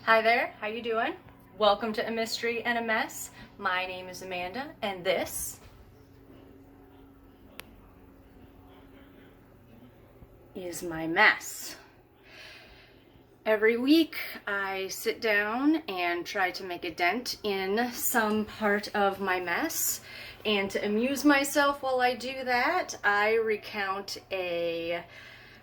Hi there, how you doing? Welcome to A Mystery and a Mess. My name is Amanda, and this is my mess. Every week I sit down and try to make a dent in some part of my mess, and to amuse myself while I do that, I recount a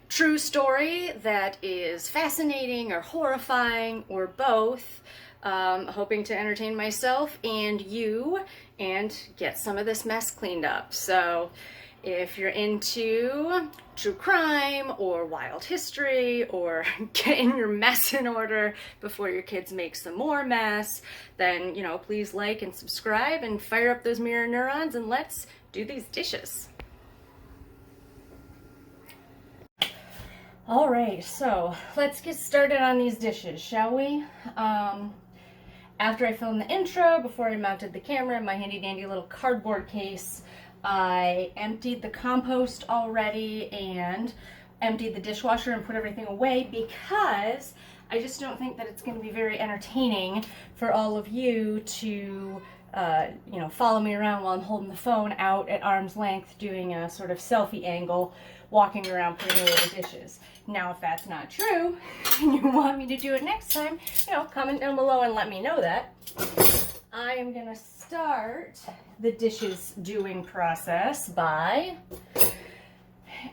true story that is fascinating or horrifying or both, hoping to entertain myself and you and get some of this mess cleaned up. So if you're into true crime or wild history or getting your mess in order before your kids make some more mess, then, please like and subscribe and fire up those mirror neurons and let's do these dishes. All right, so let's get started on these dishes, shall we? After I filmed the intro, before I mounted the camera in my handy dandy little cardboard case, I emptied the compost already and emptied the dishwasher and put everything away because I just don't think that it's going to be very entertaining for all of you to follow me around while I'm holding the phone out at arm's length doing a sort of selfie angle, walking around putting away the dishes. Now, if that's not true and you want me to do it next time, comment down below and let me know that. I am going to start the dishes doing process by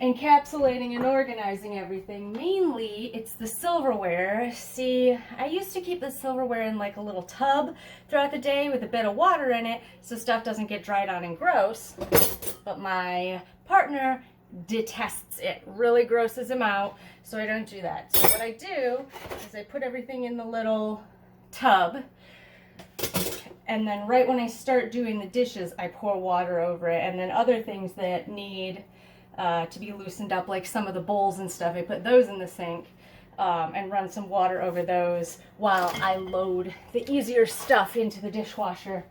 encapsulating and organizing everything. Mainly, it's the silverware. See, I used to keep the silverware in like a little tub throughout the day with a bit of water in it so stuff doesn't get dried on and gross. But my partner detests it, really grosses him out, so I don't do that. So what I do is I put everything in the little tub, and then right when I start doing the dishes, I pour water over it, and then other things that need to be loosened up, like some of the bowls and stuff, I put those in the sink and run some water over those while I load the easier stuff into the dishwasher.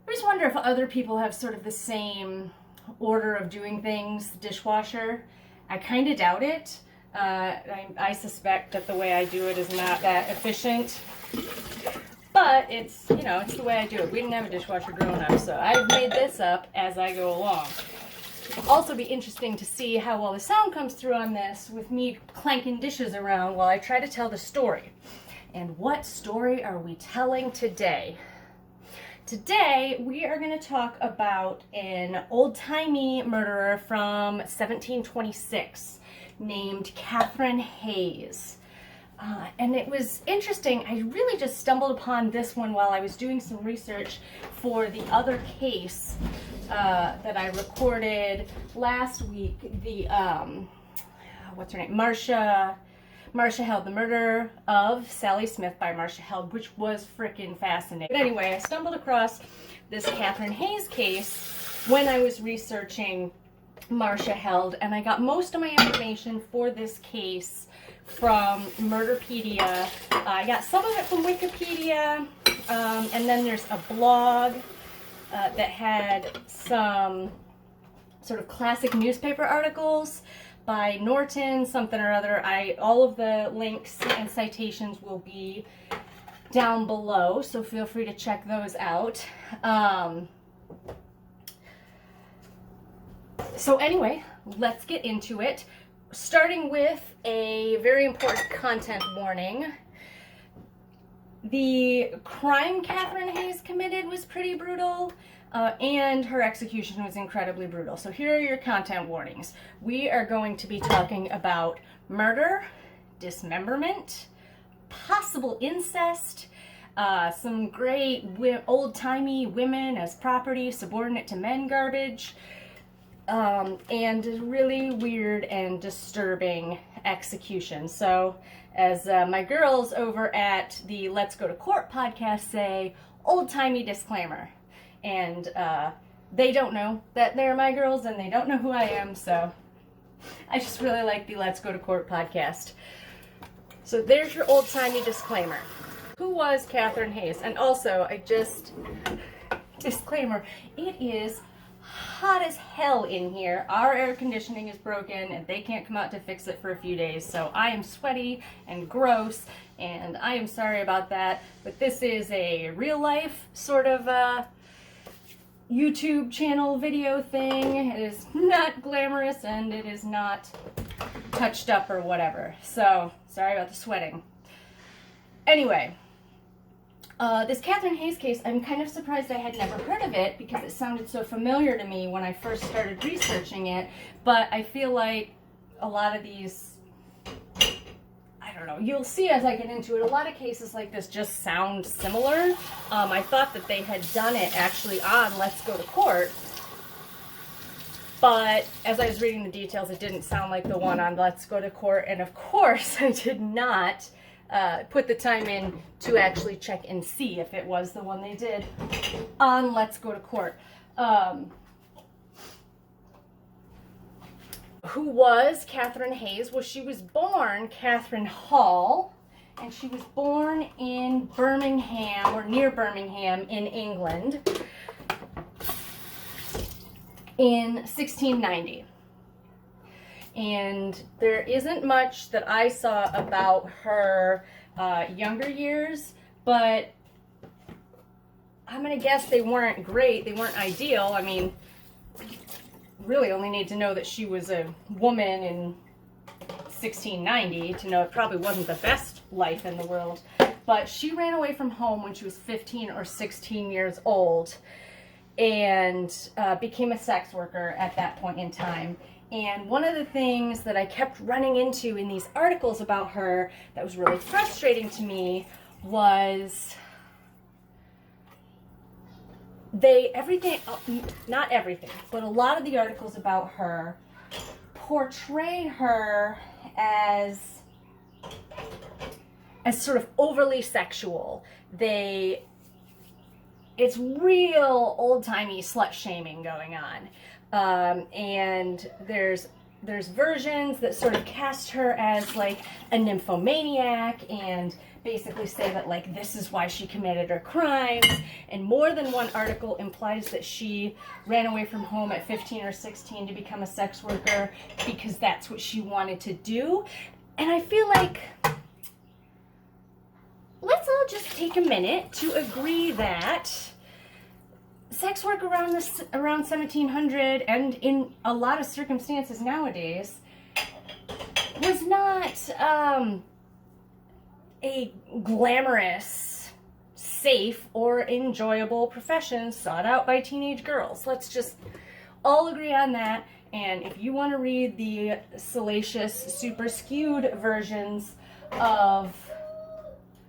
I just wonder if other people have sort of the same order of doing things, dishwasher. I kind of doubt it. I suspect that the way I do it is not that efficient, but it's the way I do it. We didn't have a dishwasher growing up, so I've made this up as I go along. It'll also be interesting to see how well the sound comes through on this with me clanking dishes around while I try to tell the story. And what story are we telling today? Today, we are going to talk about an old-timey murderer from 1726 named Katherine Hayes. And it was interesting. I really just stumbled upon this one while I was doing some research for the other case that I recorded last week. The, what's her name? Marcia Held, the murder of Sally Smith by Marcia Held, which was freaking fascinating. But anyway, I stumbled across this Katherine Hayes case when I was researching Marcia Held, and I got most of my information for this case from Murderpedia. I got some of it from Wikipedia, and then there's a blog that had some sort of classic newspaper articles by Norton, something or other. All of the links and citations will be down below, so feel free to check those out. So anyway, let's get into it, starting with a very important content warning. The crime Katherine Hayes committed was pretty brutal, and her execution was incredibly brutal. So here are your content warnings. We are going to be talking about murder, dismemberment, possible incest, some great old-timey women as property, subordinate to men garbage, and really weird and disturbing execution. So as my girls over at the Let's Go to Court podcast say, old-timey disclaimer. And they don't know that they're my girls and they don't know who I am, so I just really like the Let's Go to Court podcast. So there's your old-timey disclaimer. Who was Katherine Hayes? And also, disclaimer, it is hot as hell in here. Our air conditioning is broken and they can't come out to fix it for a few days. So I am sweaty and gross and I am sorry about that. But this is a real life sort of YouTube channel video thing. It is not glamorous and it is not touched up or whatever. So sorry about the sweating. Anyway. This Katherine Hayes case, I'm kind of surprised I had never heard of it because it sounded so familiar to me when I first started researching it, but I feel like a lot of these, I don't know, you'll see as I get into it, a lot of cases like this just sound similar. I thought that they had done it actually on Let's Go to Court, but as I was reading the details, it didn't sound like the one on Let's Go to Court, and of course I did not put the time in to actually check and see if it was the one they did on Let's Go to Court. Who was Katherine Hayes? Well, she was born Katherine Hall, and she was born in Birmingham, or near Birmingham in England, in 1690. And there isn't much that I saw about her younger years, but I'm going to guess they weren't great. They weren't ideal. I mean, really only need to know that she was a woman in 1690 to know it probably wasn't the best life in the world. But she ran away from home when she was 15 or 16 years old and became a sex worker at that point in time. And one of the things that I kept running into in these articles about her that was really frustrating to me was not everything, but a lot of the articles about her portray her as sort of overly sexual. It's real old-timey slut-shaming going on. And there's versions that sort of cast her as like a nymphomaniac and basically say that like this is why she committed her crimes, and more than one article implies that she ran away from home at 15 or 16 to become a sex worker because that's what she wanted to do. And I feel like let's all just take a minute to agree that sex work around 1700 and in a lot of circumstances nowadays was not a glamorous, safe, or enjoyable profession sought out by teenage girls. Let's just all agree on that. And if you want to read the salacious, super skewed versions of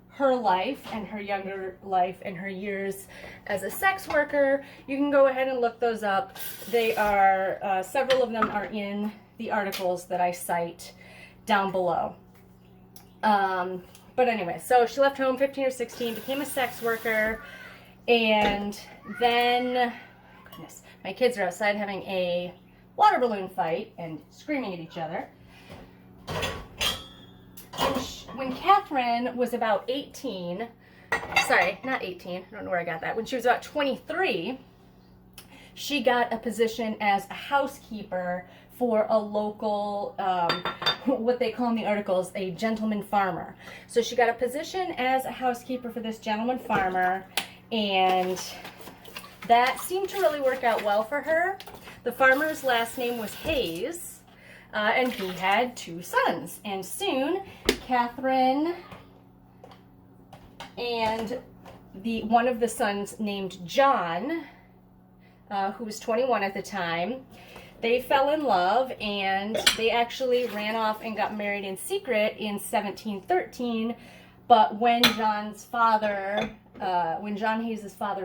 her life and her younger life and her years as a sex worker, you can go ahead and look those up. They are, several of them are in the articles that I cite down below. But anyway, so she left home 15 or 16, became a sex worker, and then, goodness, my kids are outside having a water balloon fight and screaming at each other. When Katherine was about 18, sorry, not 18, I don't know where I got that. When she was about 23, she got a position as a housekeeper for a local, what they call in the articles, a gentleman farmer. So she got a position as a housekeeper for this gentleman farmer, and that seemed to really work out well for her. The farmer's last name was Hayes, and he had 2 sons. And soon, Katherine and one of the sons named John, who was 21 at the time, they fell in love, and they actually ran off and got married in secret in 1713. But when John Hayes' father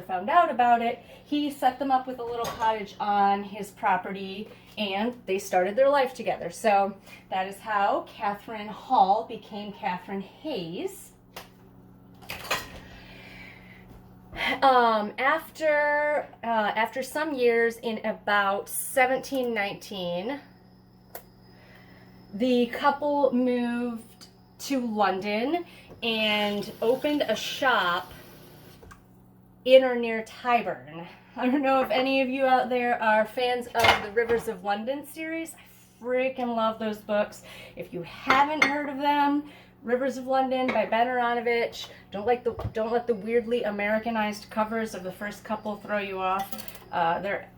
found out about it, he set them up with a little cottage on his property, and they started their life together. So that is how Katherine Hall became Katherine Hayes. After some years, in about 1719, the couple moved to London and opened a shop in or near Tyburn. I don't know if any of you out there are fans of the Rivers of London series. I freaking love those books. If you haven't heard of them, Rivers of London by Ben Aronovich. Don't let the weirdly Americanized covers of the first couple throw you off. They're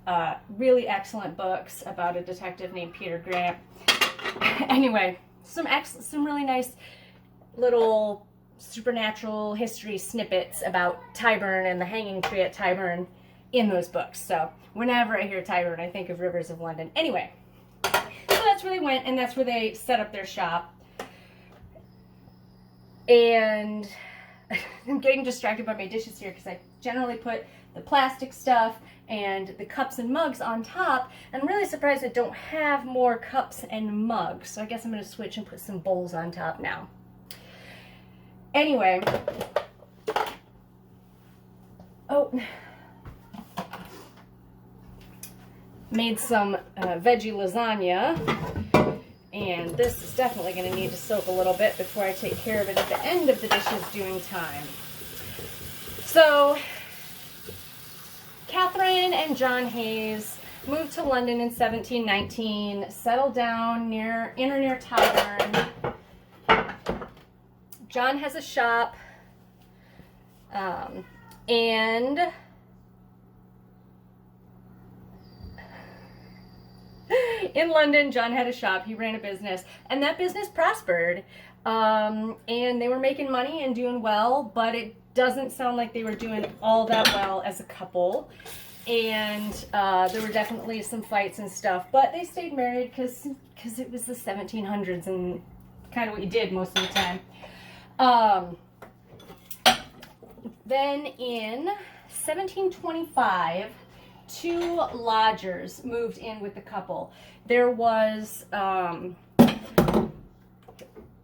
really excellent books about a detective named Peter Grant. Anyway, some really nice little supernatural history snippets about Tyburn and the hanging tree at Tyburn in those books. So whenever I hear Tyburn, I think of Rivers of London. Anyway, so that's where they went, and that's where they set up their shop. And I'm getting distracted by my dishes here because I generally put the plastic stuff and the cups and mugs on top. I'm really surprised I don't have more cups and mugs. So I guess I'm going to switch and put some bowls on top now. Anyway. Oh. Made some veggie lasagna. And this is definitely going to need to soak a little bit before I take care of it at the end of the dishes doing time. So, Katherine and John Hayes moved to London in 1719, settled down in or near Tyburn. John has a shop, and in London, John had a shop. He ran a business, and that business prospered. And they were making money and doing well, but it doesn't sound like they were doing all that well as a couple. And there were definitely some fights and stuff, but they stayed married because it was the 1700s and kind of what you did most of the time. Then in 1725, two lodgers moved in with the couple. There was, and I'm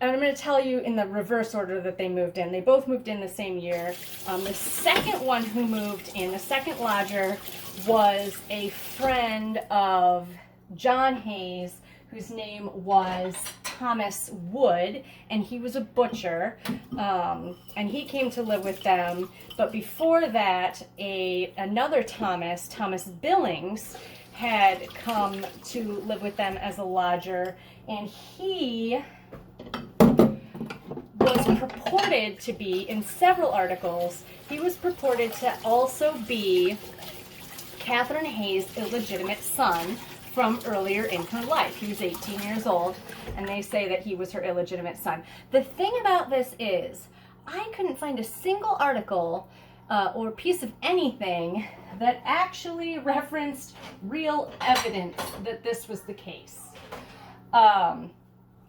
going to tell you in the reverse order that they moved in. They both moved in the same year. The second one who moved in, the second lodger, was a friend of John Hayes, whose name was Thomas Wood, and he was a butcher, and he came to live with them. But before that, another Thomas Billings, had come to live with them as a lodger, and he was purported to be, in several articles, he was purported to also be Katherine Hayes' illegitimate son from earlier in her life. He was 18 years old, and they say that he was her illegitimate son. The thing about this is, I couldn't find a single article or piece of anything that actually referenced real evidence that this was the case.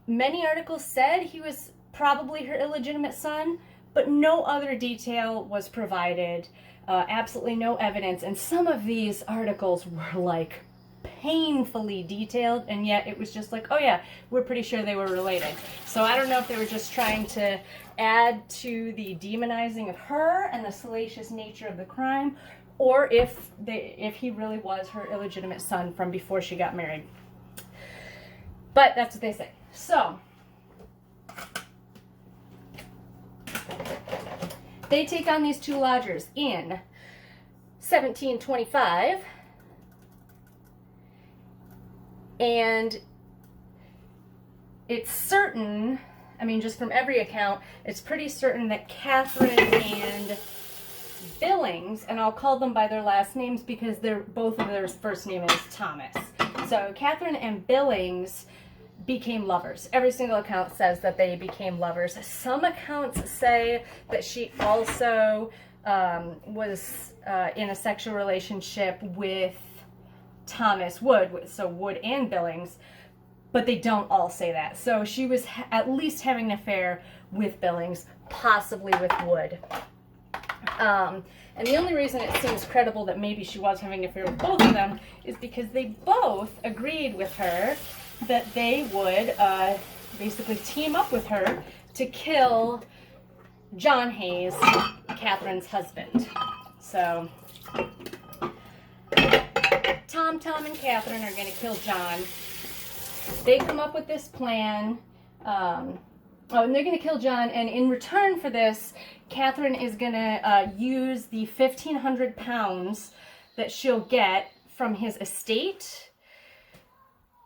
Many articles said he was probably her illegitimate son, but no other detail was provided. Absolutely no evidence. And some of these articles were like painfully detailed, and yet it was just like, oh yeah, we're pretty sure they were related. So I don't know if they were just trying to add to the demonizing of her and the salacious nature of the crime, or if he really was her illegitimate son from before she got married. But that's what they say. So they take on these two lodgers in 1725, and it's certain, I mean, just from every account, it's pretty certain that Katherine and Billings, and I'll call them by their last names because both of their first name is Thomas. So Katherine and Billings became lovers. Every single account says that they became lovers. Some accounts say that she also was in a sexual relationship with Thomas Wood, so Wood and Billings, but they don't all say that. So she was at least having an affair with Billings, possibly with Wood. And the only reason it seems credible that maybe she was having an affair with both of them is because they both agreed with her that they would basically team up with her to kill John Hayes, Katherine's husband. So Tom, and Katherine are going to kill John. They come up with this plan. Oh, and they're going to kill John, and in return for this, Katherine is going to use the 1,500 pounds that she'll get from his estate.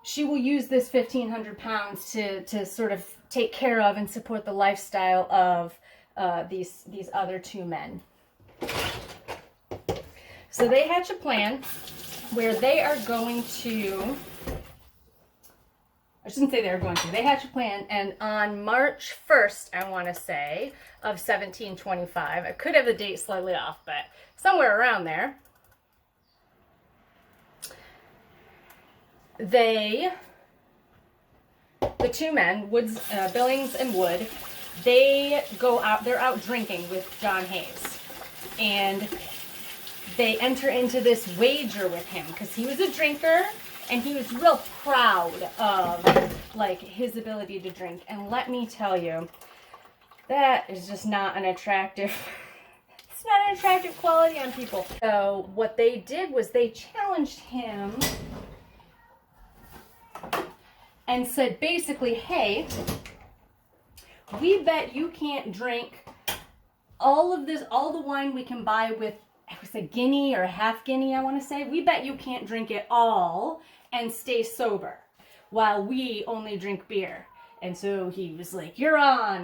She will use this 1,500 pounds to sort of take care of and support the lifestyle of these other two men. So they hatch a plan where they are going to, I shouldn't say they're going to, they hatch a plan, and on March 1st, I want to say, of 1725, I could have the date slightly off, but somewhere around there, the two men, Billings and Wood, they go out, they're out drinking with John Hayes, and they enter into this wager with him because he was a drinker and he was real proud of like his ability to drink. And let me tell you, that is just not an attractive, it's not an attractive quality on people. So what they did was they challenged him and said basically, hey, we bet you can't drink all of this, all the wine we can buy with, it was a guinea or a half guinea, I want to say. We bet you can't drink it all and stay sober while we only drink beer. And so he was like, you're on,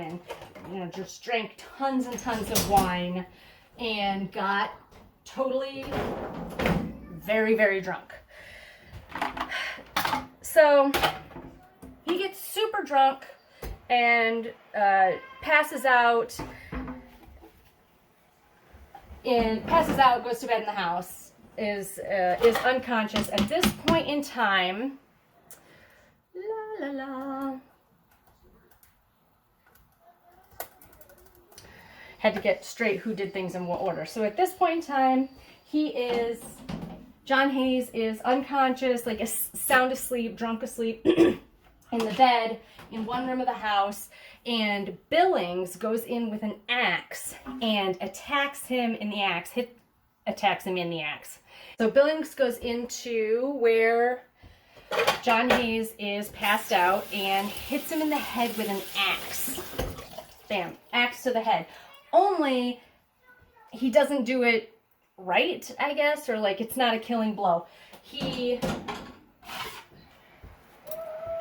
and just drank tons and tons of wine and got totally very, very drunk. So he gets super drunk and passes out, goes to bed in the house, is unconscious. At this point in time, la la la, had to get straight who did things in what order. So at this point in time, John Hayes is unconscious, like sound asleep, drunk asleep, in the bed in one room of the house, and Billings goes in with an axe and attacks him in the axe, attacks him in the axe. So Billings goes into where John Hayes is passed out and hits him in the head with an axe. Bam, axe to the head. Only he doesn't do it right, I guess, or like it's not a killing blow.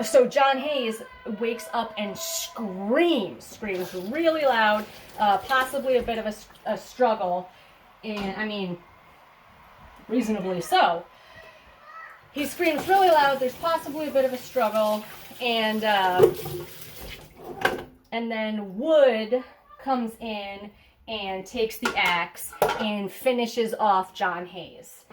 So John Hayes wakes up and screams really loud, possibly a bit of a struggle, and I mean, reasonably so. He screams really loud, there's possibly a bit of a struggle, and then Wood comes in and takes the axe and finishes off John Hayes.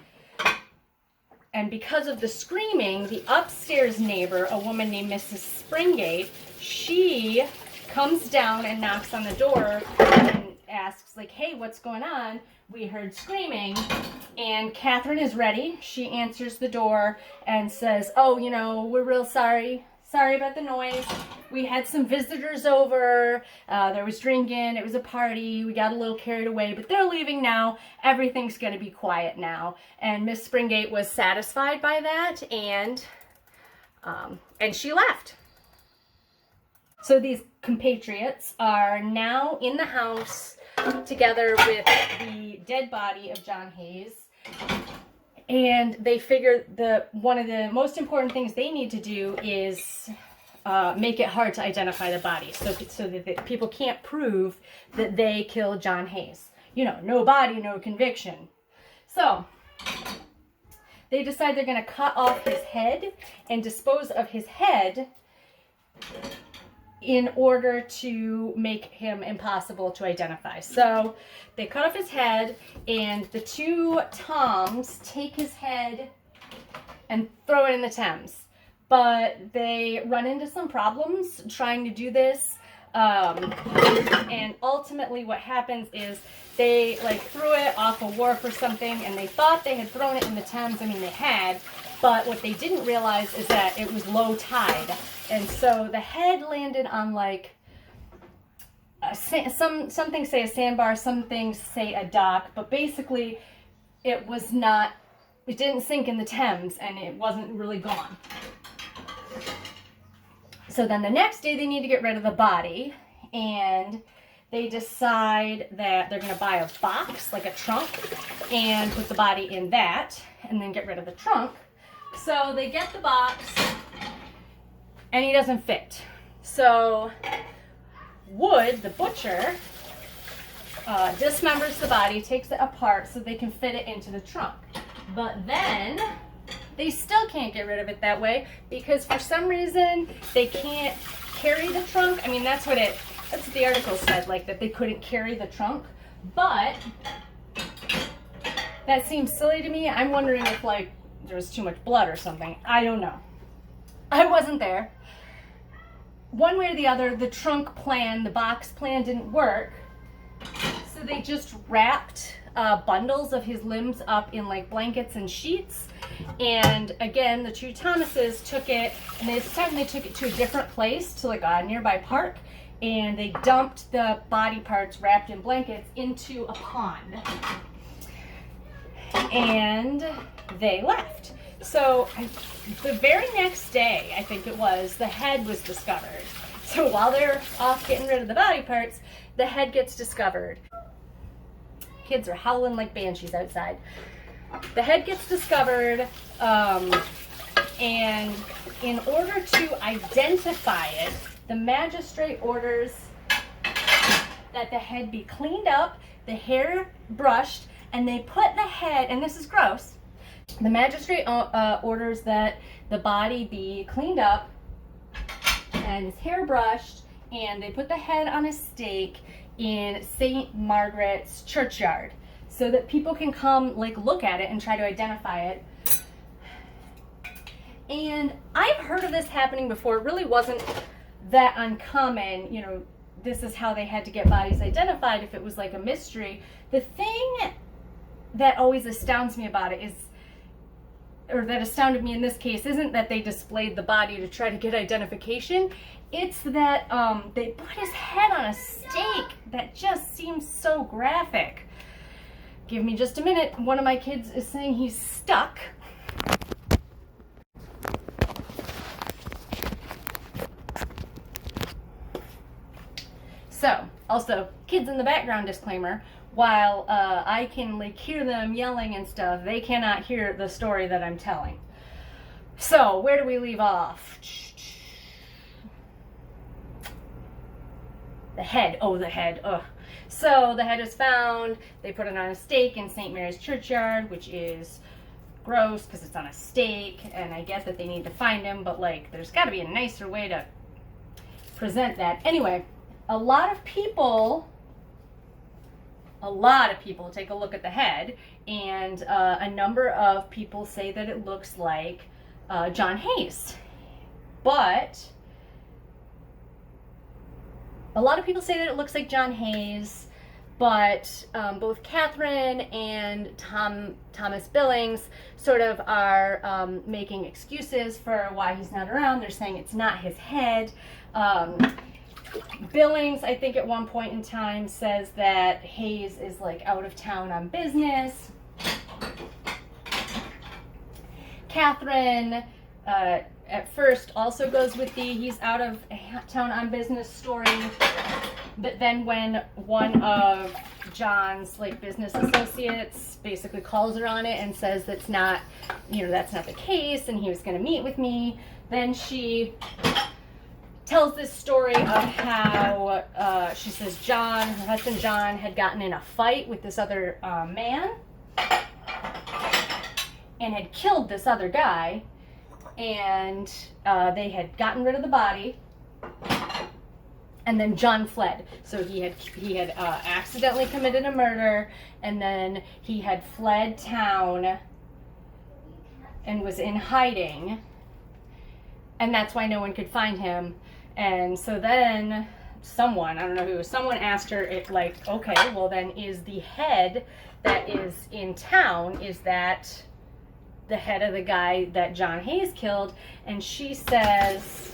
And because of the screaming, the upstairs neighbor, a woman named Mrs. Springate, she comes down and knocks on the door and asks, like, hey, what's going on? We heard screaming. And Katherine is ready. She answers the door and says, oh, we're real sorry. Sorry about the noise. We had some visitors over. There was drinking. It was a party. We got a little carried away, but they're leaving now. Everything's going to be quiet now. And Miss Springate was satisfied by that, and she left. So these compatriots are now in the house together with the dead body of John Hayes. And they figure one of the most important things they need to do is make it hard to identify the body, so that people can't prove that they killed John Hayes. No body, no conviction. So they decide they're going to cut off his head and dispose of his head in order to make him impossible to identify. So they cut off his head, and the two Toms take his head and throw it in the Thames. But they run into some problems trying to do this. And ultimately what happens is they threw it off a wharf or something, and they thought they had thrown it in the Thames. I mean, they had, but what they didn't realize is that it was low tide. And so the head landed on some things say a sandbar, some things say a dock, but basically it didn't sink in the Thames, and it wasn't really gone. So then the next day they need to get rid of the body, and they decide that they're going to buy a box, like a trunk, and put the body in that, and then get rid of the trunk. So they get the box, and he doesn't fit. So Wood, the butcher, dismembers the body, takes it apart so they can fit it into the trunk. But then they still can't get rid of it that way because for some reason they can't carry the trunk. I mean, that's what the article said, like that they couldn't carry the trunk. But that seems silly to me. I'm wondering if like there was too much blood or something. I don't know. I wasn't there. One way or the other, the trunk plan, the box plan didn't work. So they just wrapped bundles of his limbs up in like blankets and sheets. And again, the two Thomases took it, and this time they took it to a different place, to like a nearby park, and they dumped the body parts wrapped in blankets into a pond. And they left. So the very next day, I think it was, the head was discovered. So while they're off getting rid of the body parts, the head gets discovered. Kids are howling like banshees outside. The head gets discovered, and in order to identify it, the magistrate orders that the head be cleaned up, the hair brushed, and they put the head, and this is gross, the magistrate orders that the body be cleaned up and his hair brushed, and they put the head on a stake in St. Margaret's churchyard so that people can come like look at it and try to identify it. And I've heard of this happening before. It really wasn't that uncommon. You know, this is how they had to get bodies identified if it was like a mystery. The thing that always astounds me about it is, or that astounded me in this case, isn't that they displayed the body to try to get identification. It's that they put his head on a stake. That just seems so graphic. Give me just a minute. One of my kids is saying he's stuck. So, also, kids in the background disclaimer. While I can like hear them yelling and stuff, they cannot hear the story that I'm telling. So, where do we leave off? The head. Oh, the head. Ugh. So, the head is found. They put it on a stake in St. Mary's churchyard, which is gross because it's on a stake. And I get that they need to find him, but like, there's got to be a nicer way to present that. Anyway, a lot of people take a look at the head, and a number of people say that it looks like John Hayes. But a lot of people say that it looks like John Hayes, but both Katherine and Thomas Billings sort of are making excuses for why he's not around. They're saying it's not his head. Billings, I think at one point in time, says that Hayes is like out of town on business. Katherine at first also goes with the he's out of town on business story, but then when one of John's like business associates basically calls her on it and says that's not, that's not the case, and he was going to meet with me, then she tells this story of how she says her husband John, had gotten in a fight with this other man and had killed this other guy, and they had gotten rid of the body, and then John fled. So he had accidentally committed a murder, and then he had fled town and was in hiding, and that's why no one could find him. And so then someone, I don't know who, someone asked her, okay, well then is the head that is in town, is that the head of the guy that John Hayes killed? And she says,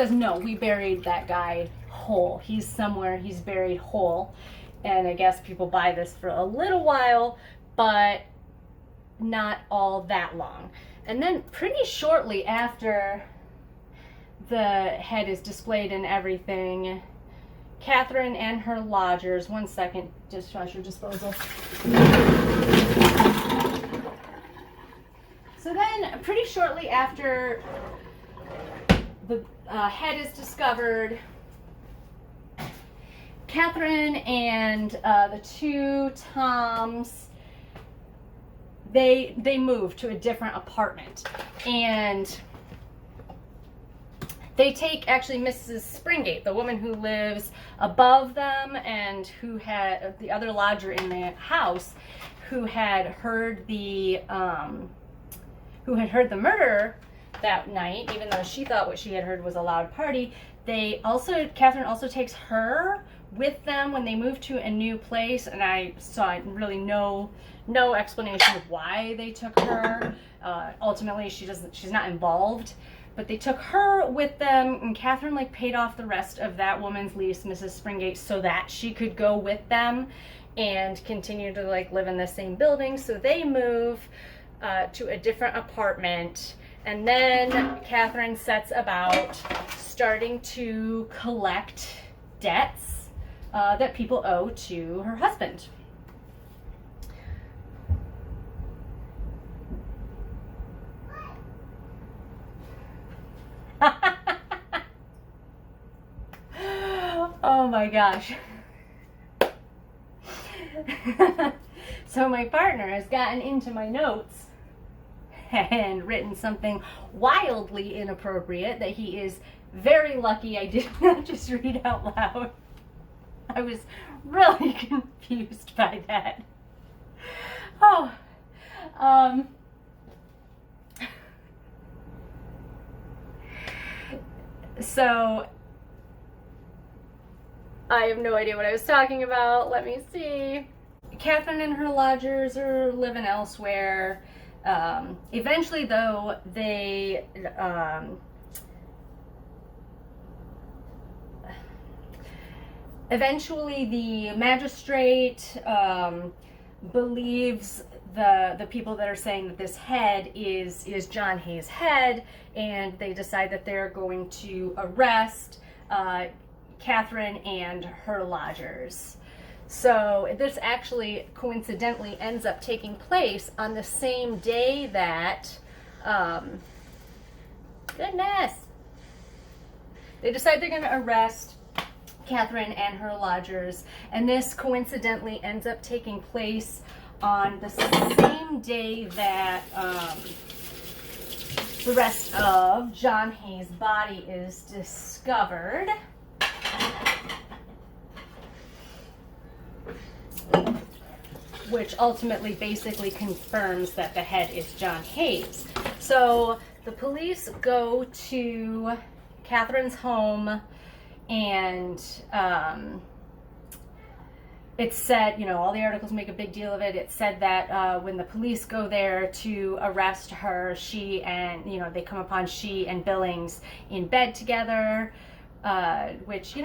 no, we buried that guy whole. He's somewhere, he's buried whole. And I guess people buy this for a little while, but not all that long. And then pretty shortly after the head is displayed and everything. Katherine and her lodgers, one second, dishwasher disposal. So then, pretty shortly after the head is discovered, Katherine and the two Toms, they move to a different apartment, and they take actually Mrs. Springate, the woman who lives above them and who had the other lodger in the house, who had heard the murder that night, even though she thought what she had heard was a loud party. Katherine also takes her with them when they move to a new place, and I saw really no explanation of why they took her. Ultimately, she's not involved, but they took her with them, and Katherine paid off the rest of that woman's lease, Mrs. Springate, so that she could go with them and continue to live in the same building. So they move to a different apartment, and then Katherine sets about starting to collect debts that people owe to her husband. Oh my gosh. So my partner has gotten into my notes and written something wildly inappropriate that he is very lucky I did not just read out loud. I was really confused by that. Oh, so I have no idea what I was talking about. Let me see. Katherine and her lodgers are living elsewhere. Eventually, though, they eventually the magistrate believes the people that are saying that this head is John Hayes' head, and they decide that they're going to arrest Katherine and her lodgers. So this actually coincidentally ends up taking place on the same day that, goodness, they decide they're going to arrest Katherine and her lodgers, and this coincidentally ends up taking place on the same day that the rest of John Hayes' body is discovered. Which ultimately basically confirms that the head is John Hayes. So the police go to Katherine's home, and it's said, all the articles make a big deal of it. It said that when the police go there to arrest her, she and Billings in bed together, which,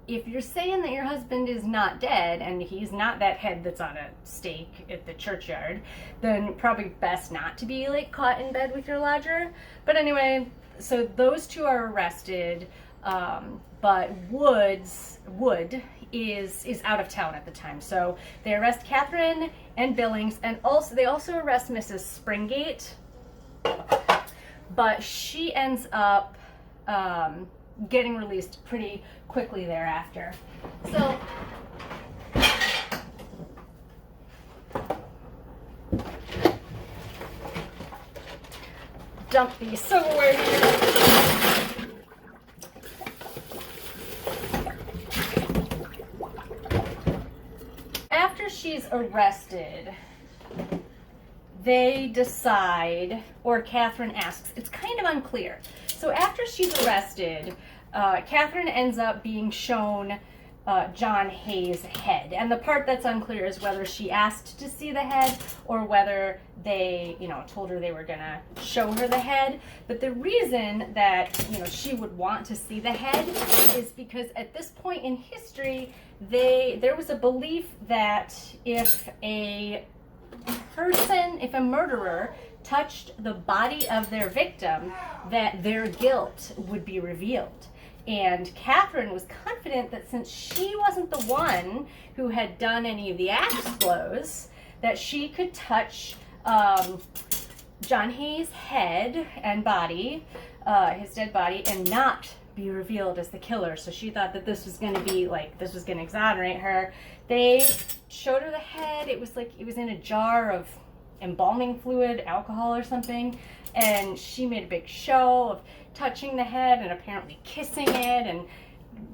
if you're saying that your husband is not dead and he's not that head that's on a stake at the churchyard, then probably best not to be caught in bed with your lodger. But anyway, so those two are arrested, but Wood is out of town at the time. So they arrest Katherine and Billings, and they also arrest Mrs. Springate, but she ends up getting released pretty quickly thereafter. So dump the silverware here. After she's arrested, they decide, or Katherine asks, it's kind of unclear. So after she's arrested, Katherine ends up being shown John Hayes' head. And the part that's unclear is whether she asked to see the head or whether they, told her they were going to show her the head. But the reason that, she would want to see the head is because at this point in history, there was a belief that if a murderer touched the body of their victim, that their guilt would be revealed. And Katherine was confident that since she wasn't the one who had done any of the axe blows, that she could touch John Hayes' head and body, his dead body, and not be revealed as the killer. So she thought that this was going to be like, this was going to exonerate her. They showed her the head. It was like, it was in a jar of embalming fluid, alcohol or something, and she made a big show of touching the head and apparently kissing it and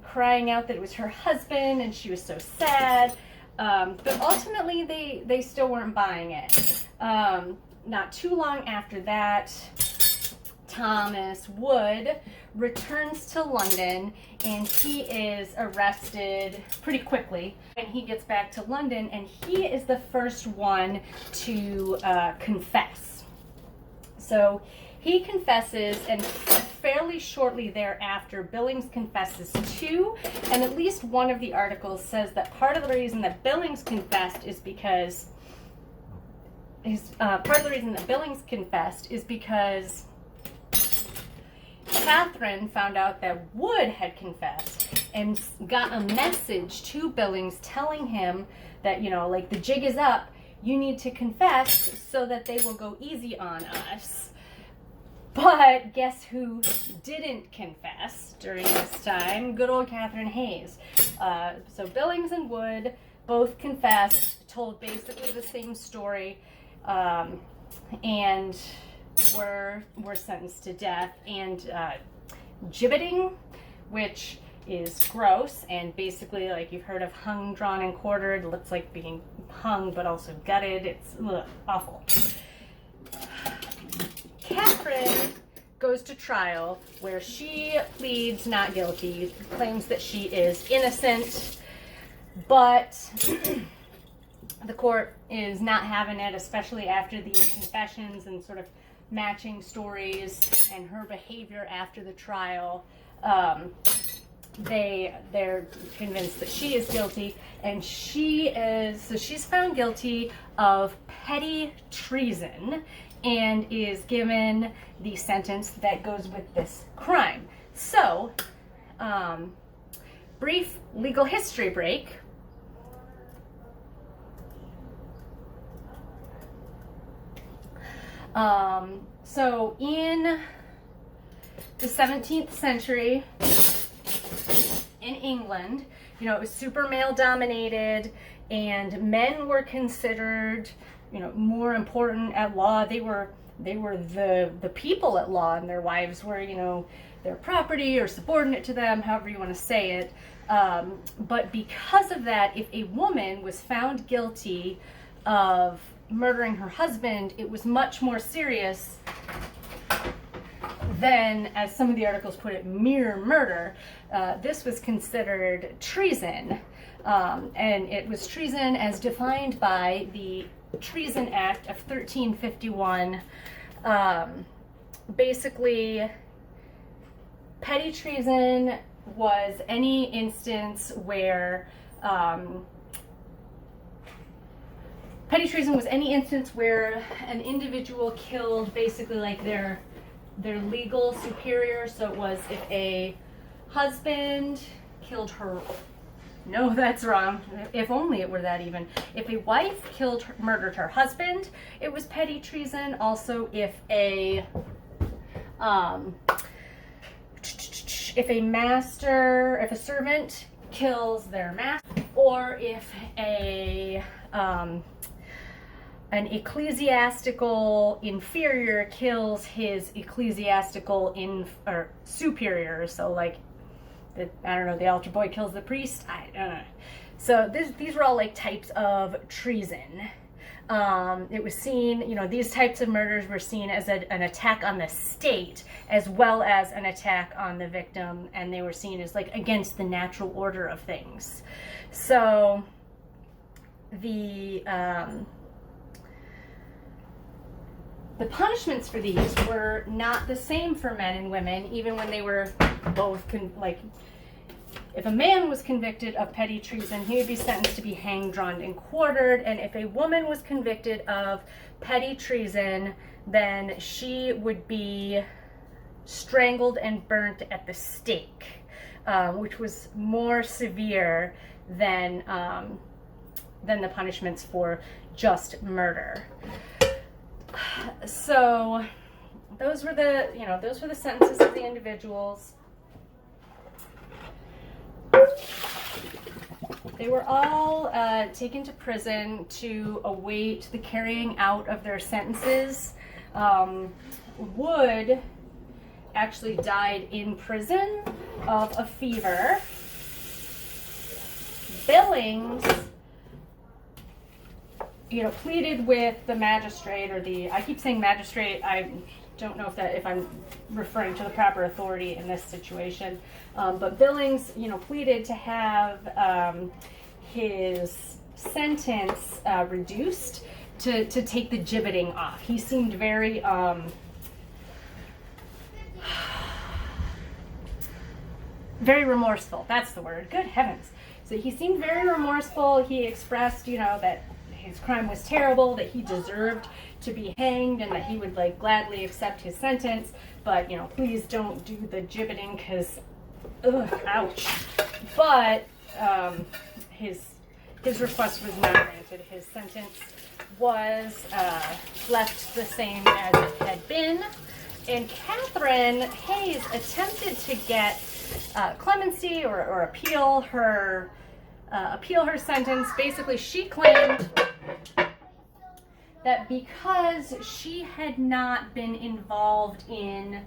crying out that it was her husband, and she was so sad. But ultimately they still weren't buying it. Not too long after that, Thomas Wood returns to London, and he is arrested pretty quickly. And he gets back to London, and he is the first one to confess. So he confesses, and fairly shortly thereafter, Billings confesses too. And at least one of the articles says that part of the reason that Billings confessed is because Katherine found out that Wood had confessed and got a message to Billings telling him that, you know, like, the jig is up, you need to confess so that they will go easy on us. But guess who didn't confess during this time? Good old Katherine Hayes. So Billings and Wood both confessed, told basically the same story, and were sentenced to death and gibbeting, which is gross, and basically, like, you've heard of hung, drawn, and quartered. It looks like being hung but also gutted. It's awful. Katherine goes to trial where she pleads not guilty, claims that she is innocent, but the court is not having it, especially after these confessions and sort of matching stories and her behavior after the trial. They're convinced that she is guilty, and she's found guilty of petty treason and is given the sentence that goes with this crime. So, brief legal history break. So in the 17th century in England, you know, it was super male dominated, and men were considered, you know, more important at law. They were the people at law, and their wives were, you know, their property or subordinate to them, however you want to say it. But because of that, if a woman was found guilty of murdering her husband, it was much more serious than, as some of the articles put it, mere murder. This was considered treason, and it was treason as defined by the Treason Act of 1351. Basically, petty treason was any instance where an individual killed basically like their legal superior. So it was if a husband killed her. No, that's wrong. If only it were that even. If a wife murdered her husband, it was petty treason. Also, if a servant kills their master, or if an ecclesiastical inferior kills his ecclesiastical superior. So, like, the altar boy kills the priest. I don't know. So these were all like types of treason. It was seen, you know, these types of murders were seen as an attack on the state as well as an attack on the victim, and they were seen as like against the natural order of things. So the punishments for these were not the same for men and women, even when they were both If a man was convicted of petty treason, he would be sentenced to be hanged, drawn, and quartered. And if a woman was convicted of petty treason, then she would be strangled and burnt at the stake, which was more severe than the punishments for just murder. So those were the sentences of the individuals. They were all taken to prison to await the carrying out of their sentences. Wood actually died in prison of a fever. Billings, pleaded with the magistrate, or I keep saying magistrate, I don't know if I'm referring to the proper authority in this situation, but Billings, pleaded to have his sentence reduced to take the gibbeting off. He seemed very very remorseful. That's the word. Good heavens. So he seemed very remorseful. He expressed, that his crime was terrible, that he deserved to be hanged, and that he would gladly accept his sentence. But, please don't do the gibbeting, because, ouch. But his request was not granted. His sentence was left the same as it had been. And Katherine Hayes attempted to get clemency or appeal her sentence. Basically, she claimed that because she had not been involved in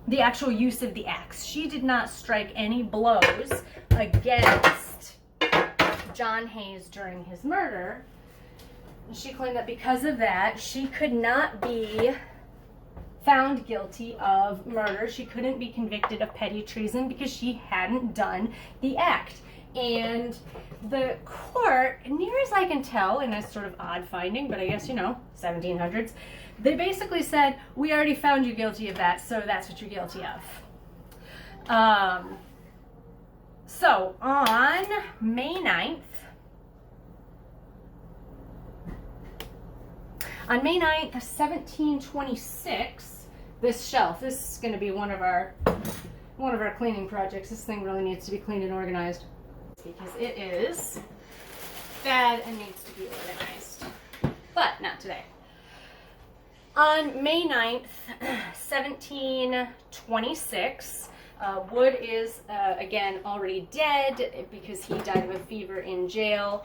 the actual use of the axe, she did not strike any blows against John Hayes during his murder. She claimed that because of that, she could not be found guilty of murder. She couldn't be convicted of petty treason because she hadn't done the act. And the court, near as I can tell, and it's sort of odd finding, but I guess, 1700s, they basically said, we already found you guilty of that, so that's what you're guilty of. So on May 9th, On May 9th, 1726, this shelf, this is going to be one of our cleaning projects. This thing really needs to be cleaned and organized because it is bad and needs to be organized, but not today. On May 9th, 1726, Wood is, again, already dead because he died of a fever in jail.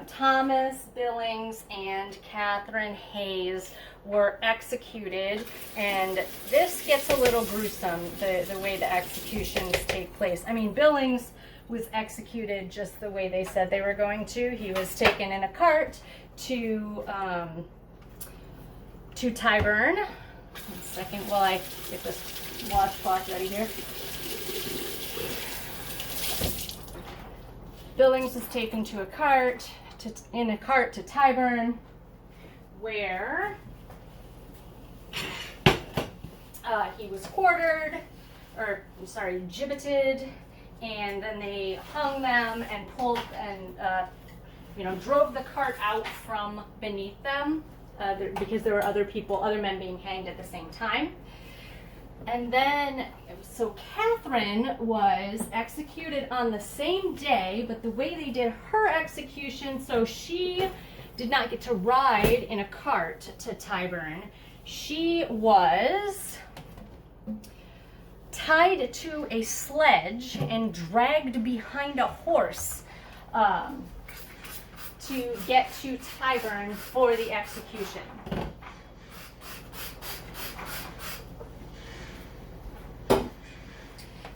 Thomas, Billings, and Katherine Hayes were executed, and this gets a little gruesome, the way the executions take place. I mean, Billings was executed just the way they said they were going to. He was taken in a cart to Tyburn. 1 second while I get this washcloth ready here. Billings was taken to in a cart to Tyburn, where he was gibbeted, and then they hung them and drove the cart out from beneath them because there were other men being hanged at the same time. And then, so Katherine was executed on the same day, but the way they did her execution, so she did not get to ride in a cart to Tyburn. She was tied to a sledge and dragged behind a horse to get to Tyburn for the execution.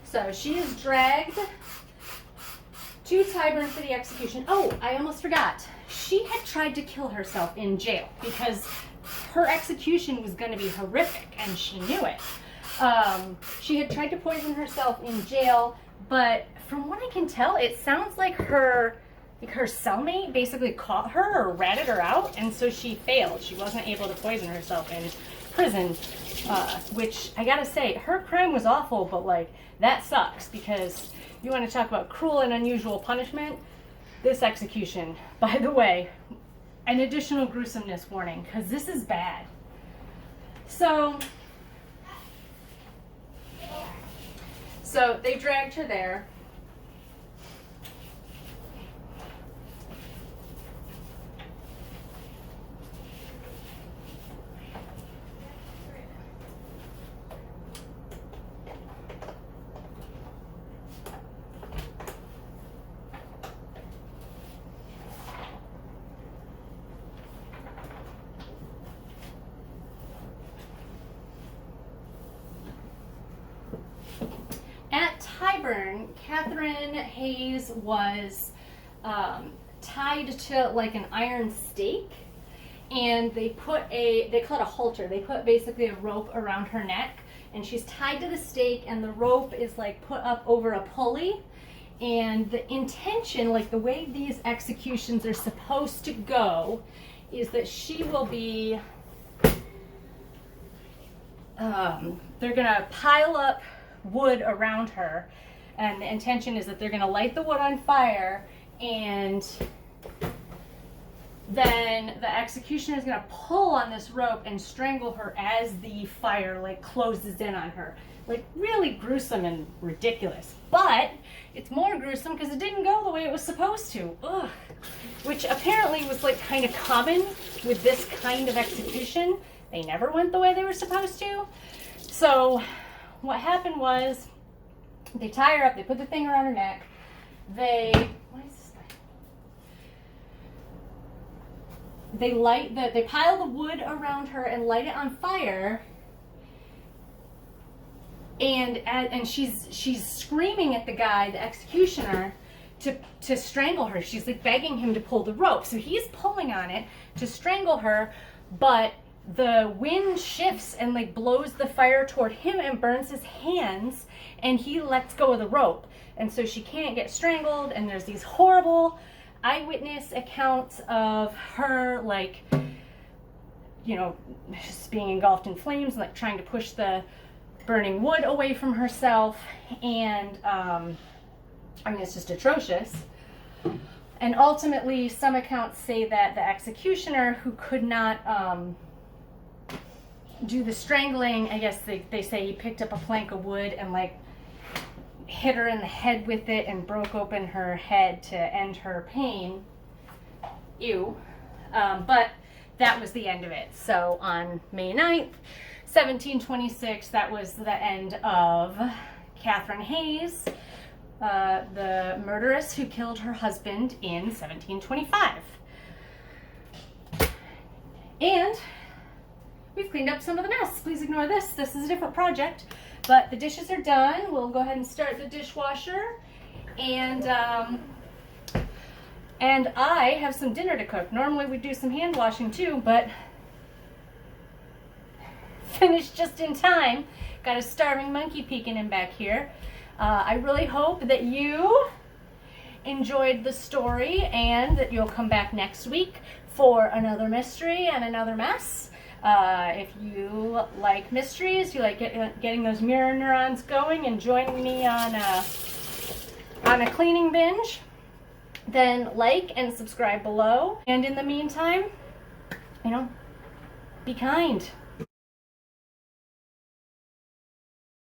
So she is dragged to Tyburn for the execution. Oh, I almost forgot. She had tried to kill herself in jail because her execution was going to be horrific, and she knew it. She had tried to poison herself in jail, but from what I can tell, it sounds like her cellmate basically caught her or ratted her out, and so she failed. She wasn't able to poison herself prison, which I gotta say, her crime was awful, but like, that sucks, because you want to talk about cruel and unusual punishment. This execution, by the way, an additional gruesomeness warning, because this is bad. So they dragged her there. Katherine Hayes was tied to like an iron stake, and they call it a halter. They put basically a rope around her neck, and she's tied to the stake, and the rope is like put up over a pulley. And the intention, like the way these executions are supposed to go, is that she will be, they're gonna pile up wood around her, and the intention is that they're going to light the wood on fire, and then the executioner is going to pull on this rope and strangle her as the fire like closes in on her. Like, really gruesome and ridiculous. But it's more gruesome because it didn't go the way it was supposed to. Ugh. Which apparently was like kind of common with this kind of execution. They never went the way they were supposed to. So what happened was, they tie her up, they put the thing around her neck, they pile the wood around her and light it on fire, and she's screaming at the guy, the executioner, to strangle her. She's like begging him to pull the rope. So he's pulling on it to strangle her, but the wind shifts and like blows the fire toward him and burns his hands, and he lets go of the rope, and so she can't get strangled. And there's these horrible eyewitness accounts of her, like, you know, just being engulfed in flames and like trying to push the burning wood away from herself. And I mean, it's just atrocious. And ultimately, some accounts say that the executioner, who could not do the strangling, I guess they say he picked up a plank of wood and like hit her in the head with it and broke open her head to end her pain. Ew. But that was the end of it. So on May 9th, 1726, that was the end of Katherine Hayes, the murderess who killed her husband in 1725. And we've cleaned up some of the mess. Please ignore this. This is a different project. But the dishes are done. We'll go ahead and start the dishwasher. And I have some dinner to cook. Normally we do some hand washing too, but finished just in time. Got a starving monkey peeking in back here. I really hope that you enjoyed the story and that you'll come back next week for another mystery and another mess. If you like mysteries, you like getting those mirror neurons going and joining me on a cleaning binge, then like and subscribe below. And in the meantime, you know, be kind.